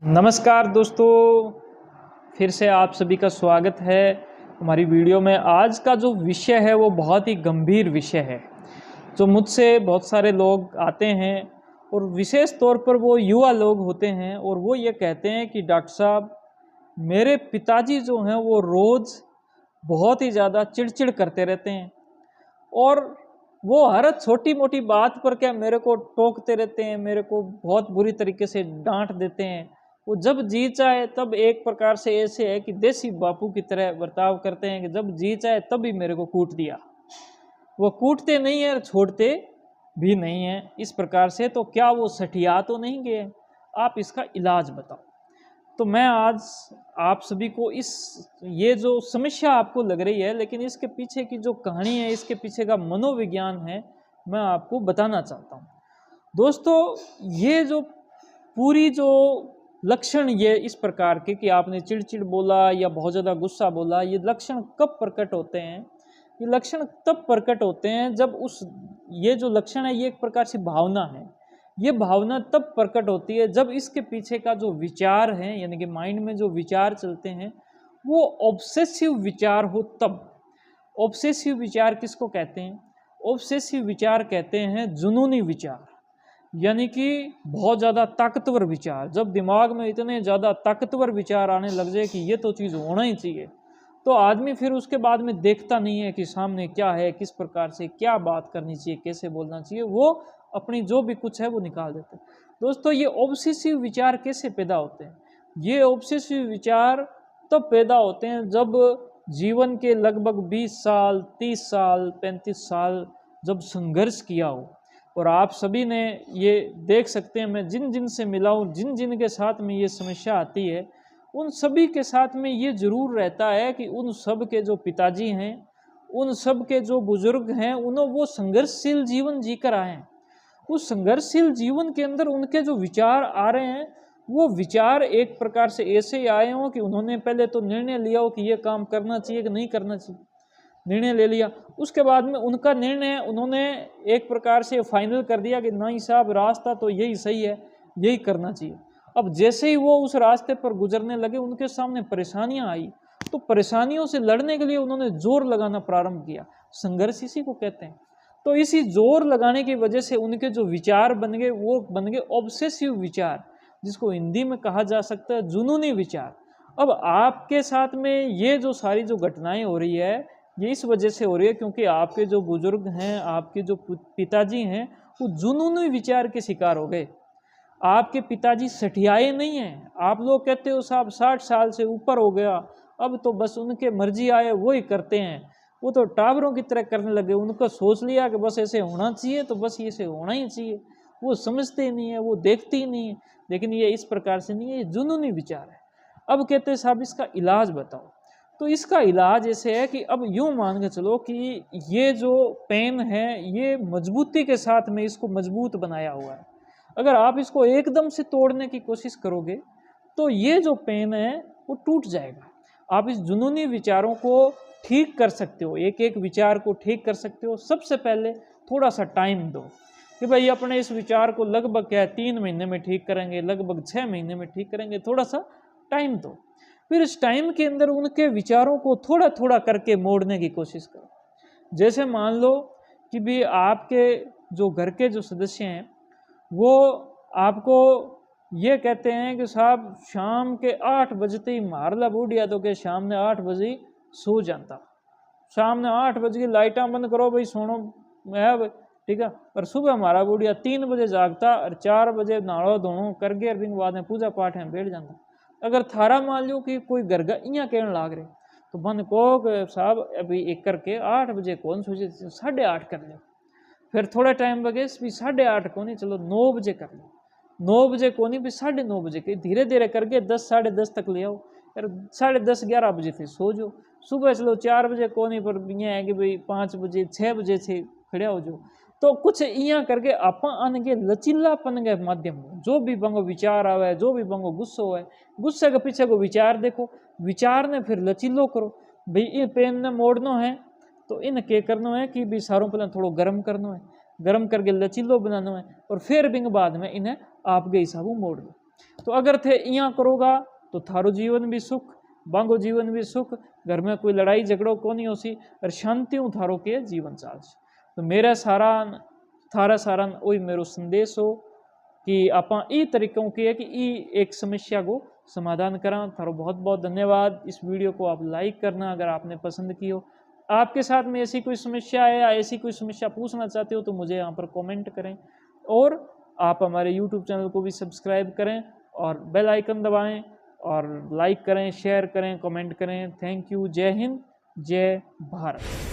नमस्कार दोस्तों, फिर से आप सभी का स्वागत है हमारी वीडियो में। आज का जो विषय है वो बहुत ही गंभीर विषय है। जो मुझसे बहुत सारे लोग आते हैं और विशेष तौर पर वो युवा लोग होते हैं और वो ये कहते हैं कि डॉक्टर साहब, मेरे पिताजी जो हैं वो रोज़ बहुत ही ज़्यादा चिड़चिड़ करते रहते हैं और वो हर छोटी मोटी बात पर क्या मेरे को टोकते रहते हैं, मेरे को बहुत बुरी तरीके से डांट देते हैं। वो जब जी चाहे तब एक प्रकार से ऐसे है कि देसी बापू की तरह बर्ताव करते हैं कि जब जी चाहे तब ही मेरे को कूट दिया। वो कूटते नहीं है और छोड़ते भी नहीं है इस प्रकार से। तो क्या वो सठिया तो नहीं गए? आप इसका इलाज बताओ। तो मैं आज आप सभी को ये जो समस्या आपको लग रही है, लेकिन इसके पीछे की जो कहानी है, इसके पीछे का मनोविज्ञान है, मैं आपको बताना चाहता हूँ। दोस्तों, ये जो पूरी जो लक्षण ये इस प्रकार के कि आपने चिड़चिड़ बोला या बहुत ज़्यादा गुस्सा बोला, ये लक्षण कब प्रकट होते हैं? ये लक्षण तब प्रकट होते हैं जब ये जो लक्षण है ये एक प्रकार से भावना है। ये भावना तब प्रकट होती है जब इसके पीछे का जो विचार है, यानी कि माइंड में जो विचार चलते हैं वो ऑब्सेसिव विचार हो तब। ऑब्सेसिव विचार किसको कहते हैं? ऑब्सेसिव विचार कहते हैं जुनूनी विचार, यानी कि बहुत ज़्यादा ताकतवर विचार। जब दिमाग में इतने ज़्यादा ताकतवर विचार आने लग जाए कि ये तो चीज़ होना ही चाहिए, तो आदमी फिर उसके बाद में देखता नहीं है कि सामने क्या है, किस प्रकार से क्या बात करनी चाहिए, कैसे बोलना चाहिए। वो अपनी जो भी कुछ है वो निकाल देते हैं। दोस्तों, ये ऑब्सेसिव विचार कैसे पैदा होते हैं? ये ऑब्सेसिव विचार तब पैदा होते हैं जब जीवन के लगभग 20 साल, 30 साल, 35 साल जब संघर्ष किया हो। और आप सभी ने ये देख सकते हैं, मैं जिन जिन से मिला हूँ, जिन जिन के साथ में ये समस्या आती है, उन सभी के साथ में ये जरूर रहता है कि उन सब के जो पिताजी हैं, उन सब के जो बुजुर्ग हैं, उन्होंने वो संघर्षशील जीवन जीकर आए हैं। उस संघर्षशील जीवन के अंदर उनके जो विचार आ रहे हैं, वो विचार एक प्रकार से ऐसे ही आए हों कि उन्होंने पहले तो निर्णय लिया हो कि ये काम करना चाहिए कि नहीं करना चाहिए। निर्णय ले लिया, उसके बाद में उनका निर्णय उन्होंने एक प्रकार से फाइनल कर दिया कि नहीं साहब, रास्ता तो यही सही है, यही करना चाहिए। अब जैसे ही वो उस रास्ते पर गुजरने लगे, उनके सामने परेशानियां आई, तो परेशानियों से लड़ने के लिए उन्होंने जोर लगाना प्रारंभ किया। संघर्ष इसी को कहते हैं। तो इसी जोर लगाने की वजह से उनके जो विचार बन गए वो बन गए ऑब्सेसिव विचार, जिसको हिंदी में कहा जा सकता है जुनूनी विचार। अब आपके साथ में ये जो सारी जो घटनाएं हो रही है, ये इस वजह से हो रही है क्योंकि आपके जो बुजुर्ग हैं, आपके जो पिताजी हैं, वो जुनूनी विचार के शिकार हो गए। आपके पिताजी सठियाए नहीं हैं। आप लोग कहते हो साहब 60 साल से ऊपर हो गया, अब तो बस उनके मर्जी आए वो ही करते हैं। वो तो टावरों की तरह करने लगे। उनको सोच लिया कि बस ऐसे होना चाहिए तो बस ऐसे होना ही चाहिए। वो समझते ही नहीं है, वो देखते ही नहीं है। लेकिन ये इस प्रकार से नहीं है, ये जुनूनी विचार है। अब कहते हैं साहब इसका इलाज बताओ। तो इसका इलाज ऐसे है कि अब यूं मान के चलो कि ये जो पेन है ये मजबूती के साथ में इसको मजबूत बनाया हुआ है। अगर आप इसको एकदम से तोड़ने की कोशिश करोगे तो ये जो पेन है वो टूट जाएगा। आप इस जुनूनी विचारों को ठीक कर सकते हो, एक एक विचार को ठीक कर सकते हो। सबसे पहले थोड़ा सा टाइम दो कि भाई अपने इस विचार को लगभग क्या 3 महीने में ठीक करेंगे, लगभग 6 महीने में ठीक करेंगे। थोड़ा सा टाइम दो। फिर इस टाइम के अंदर उनके विचारों को थोड़ा थोड़ा करके मोड़ने की कोशिश करो। जैसे मान लो कि भी आपके जो घर के जो सदस्य हैं वो आपको ये कहते हैं कि साहब शाम के 8 बजते ही मार ला बूढ़िया तो के शाम ने 8 बजे सो जाता। शाम ने 8 बजे की लाइटा बंद करो भाई, सोनो है भाई, ठीक है। पर सुबह हमारा बूढ़िया 3 बजे जागता और 4 बजे नहाड़ो धोनो करके और दिन बाद में पूजा पाठ में बैठ जाता। अगर थारा मान लो कि कोई गरगा इं कहने लाग रहे तो बंद कहो साहब अभी एक करके 8 बजे कौन सोचे, 8:30 कर लो। फिर थोड़ा टाइम बगे भी 8:30 को नहीं, चलो 9 बजे कर लो। 9 बजे को नहीं भी 9:30 बजे के धीरे धीरे करके 10 10:30 तक ले आओ। फिर 10:30 11 बजे थे सो जो। सुबह चलो 4 बजे को नहीं, पर ये है कि भाई 5 बजे 6 बजे से खड़े हो जो। तो कुछ इं करके आप के लचीलापन के माध्यम जो भी बंगो विचार आवे, जो भी बंगो गुस्सो है, गुस्से के पीछे को विचार देखो, विचार ने फिर लचीलो करो। भाई ये पेन ने मोड़ना है तो इन के करना है कि भी सारों पहले थोड़ा गर्म करना है, गर्म करके लचीलो बनाना है और फिर बिंग बाद में इन्हें आपके हिसाबों मोड़ दो। तो अगर थे इं करोगा तो थारो जीवन भी सुख, बांगो जीवन भी सुख, घर में कोई लड़ाई झगड़ो को नहीं होसी और शांति थारो के जीवन चाल। तो मेरा सारा थारा सारा वही मेरो संदेश हो कि आप ई तरीकों की है कि ई एक समस्या को समाधान करा। थारो बहुत बहुत धन्यवाद। इस वीडियो को आप लाइक करना अगर आपने पसंद की हो। आपके साथ में ऐसी कोई समस्या है या ऐसी कोई समस्या पूछना चाहते हो तो मुझे यहाँ पर कमेंट करें, और आप हमारे YouTube चैनल को भी सब्सक्राइब करें और बेल आइकन दबाएं और लाइक करें, शेयर करें, कमेंट करें। Thank you. जय हिंद, जय भारत।